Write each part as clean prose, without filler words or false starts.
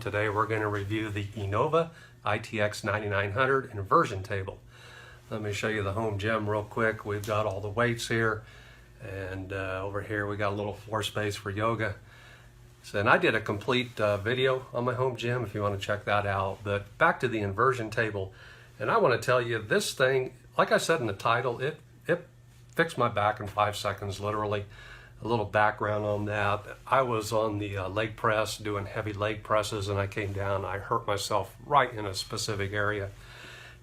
Today we're going to review the Innova ITX9900 inversion table. Let me show you the home gym real quick. We've got all the weights here, and over here we got a little floor space for yoga. So, and I did a complete video on my home gym if you want to check that out. But back to the inversion table, and I want to tell you this thing, like I said in the title, it fixed my back in 5 seconds, literally. A little background on that. I was on the leg press doing heavy leg presses, and I came down. I hurt myself right in a specific area,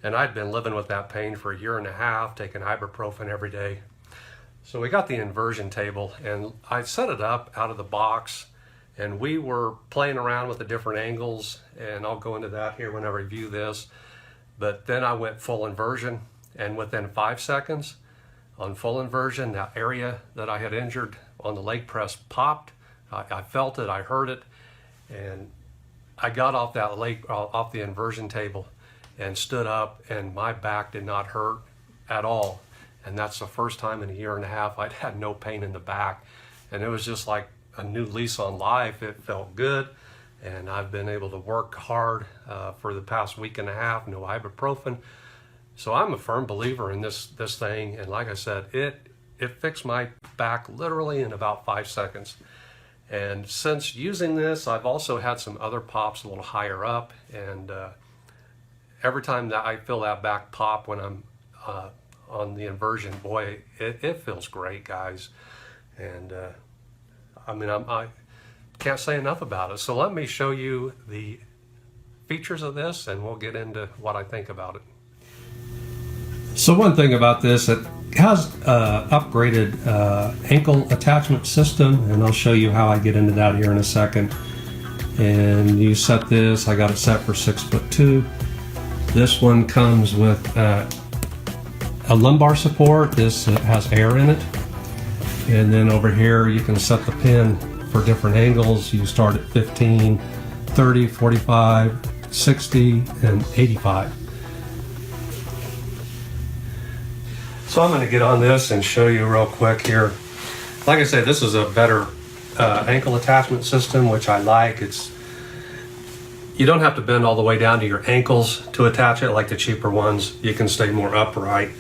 and I'd been living with that pain for a year and a half, taking ibuprofen every day. So we got the inversion table, and I set it up out of the box, and we were playing around with the different angles, and I'll go into that here when I review this. But then I went full inversion, and within 5 seconds on full inversion, that area that I had injured on the leg press popped. I felt it, I heard it, and I got off that off the inversion table and stood up, and my back did not hurt at all. And that's the first time in a year and a half I'd had no pain in the back, and it was just like a new lease on life. It felt good, and I've been able to work hard for the past week and a half, no ibuprofen. So I'm a firm believer in this thing, and like I said, it fixed my back literally in about 5 seconds. And since using this, I've also had some other pops a little higher up, and every time that I feel that back pop when I'm on the inversion, boy, it feels great, guys. And I can't say enough about it. So let me show you the features of this, and we'll get into what I think about it. So one thing about this, it has upgraded ankle attachment system, and I'll show you how I get into that here in a second. And you set this, I got it set for 6'2". This one comes with a lumbar support. This has air in it. And then over here you can set the pin for different angles. You start at 15, 30, 45, 60, and 85. So I'm going to get on this and show you real quick here. Like I said, this is a better ankle attachment system, which I like. You don't have to bend all the way down to your ankles to attach it like the cheaper ones. You can stay more upright.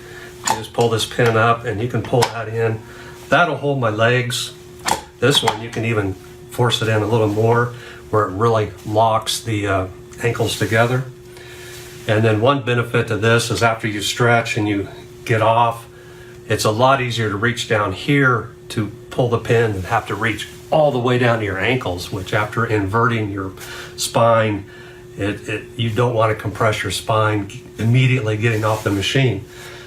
You just pull this pin up and you can pull that in. That'll hold my legs. This one you can even force it in a little more where it really locks the ankles together. And then one benefit to this is after you stretch and you get off, it's a lot easier to reach down here to pull the pin and have to reach all the way down to your ankles, which after inverting your spine, you don't want to compress your spine immediately getting off the machine.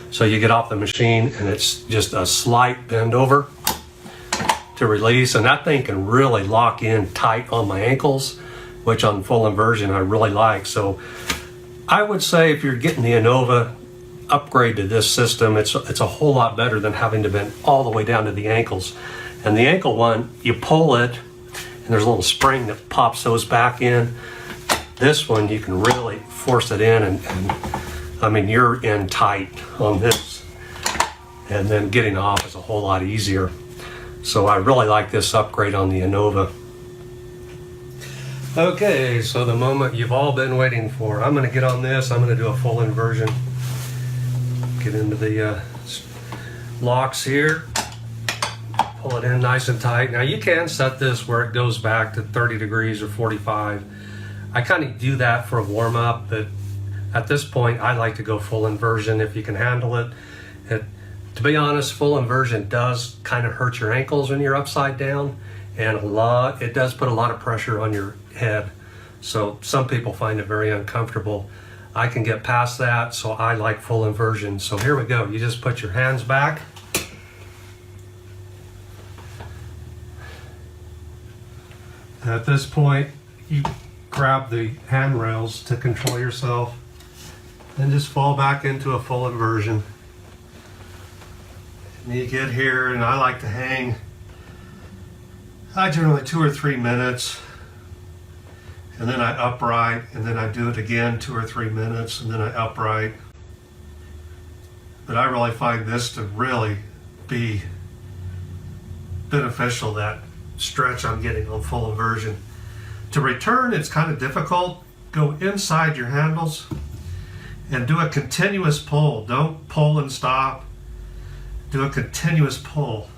So you get off the machine and it's just a slight bend over to release, and that thing can really lock in tight on my ankles, which on full inversion I really like. So I would say if you're getting the Innova, upgrade to this system. It's a whole lot better than having to bend all the way down to the ankles. And the ankle one, you pull it and there's a little spring that pops those back in. This one you can really force it in, and I mean you're in tight on this, and then getting off is a whole lot easier. So I really like this upgrade on the Innova. Okay, so the moment you've all been waiting for, I'm going to get on this. I'm going to do a full inversion. Get into the locks here, pull it in nice and tight. Now you can set this where it goes back to 30 degrees or 45. I kind of do that for a warm-up, but at this point I like to go full inversion if you can handle it. To be honest, full inversion does kind of hurt your ankles when you're upside down, and it does put a lot of pressure on your head. So some people find it very uncomfortable. I can get past that, so I like full inversion. So here we go. You just put your hands back. At this point, you grab the handrails to control yourself and just fall back into a full inversion. And you get here, and I like to hang, generally 2 or 3 minutes. And then I upright, and then I do it again 2 or 3 minutes, and then I upright. But I really find this to really be beneficial, that stretch I'm getting on full inversion. To return, it's kind of difficult. Go inside your handles and do a continuous pull. Don't pull and stop. Do a continuous pull.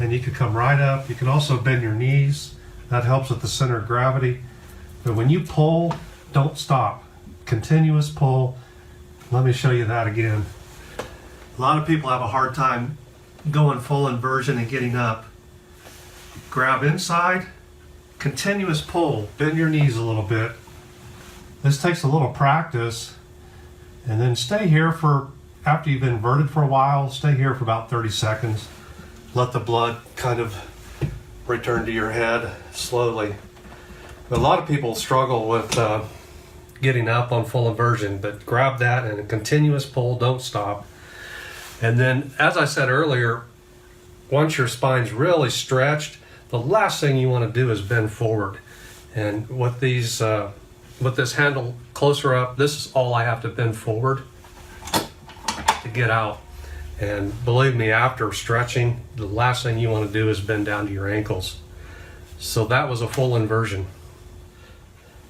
And you can come right up. You can also bend your knees. That helps with the center of gravity. But when you pull, don't stop. Continuous pull. Let me show you that again. A lot of people have a hard time going full inversion and getting up. Grab inside, continuous pull. Bend your knees a little bit. This takes a little practice. And then stay here for, after you've inverted for a while, stay here for about 30 seconds. Let the blood kind of return to your head slowly. A lot of people struggle with getting up on full inversion, but grab that and a continuous pull, don't stop. And then, as I said earlier, once your spine's really stretched, the last thing you want to do is bend forward. And with these, with this handle closer up, this is all I have to bend forward to get out. And believe me, after stretching, the last thing you want to do is bend down to your ankles. So that was a full inversion.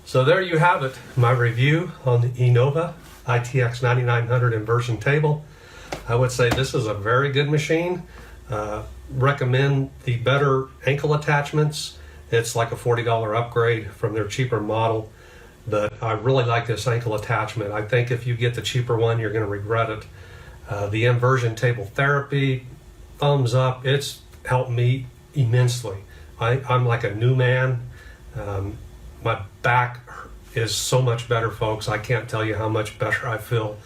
So there you have it, my review on the Innova ITX9900 inversion table. I would say this is a very good machine. Recommend the better ankle attachments. It's like a $40 upgrade from their cheaper model, but I really like this ankle attachment. I think if you get the cheaper one, you're going to regret it. The inversion table therapy, thumbs up. It's helped me immensely. I'm like a new man. My back is so much better, folks. I can't tell you how much better I feel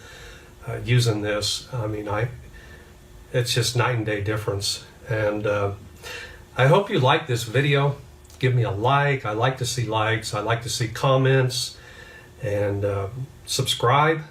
using this. I mean, it's just night and day difference. And I hope you like this video. Give me a like. I like to see likes. I like to see comments. And subscribe.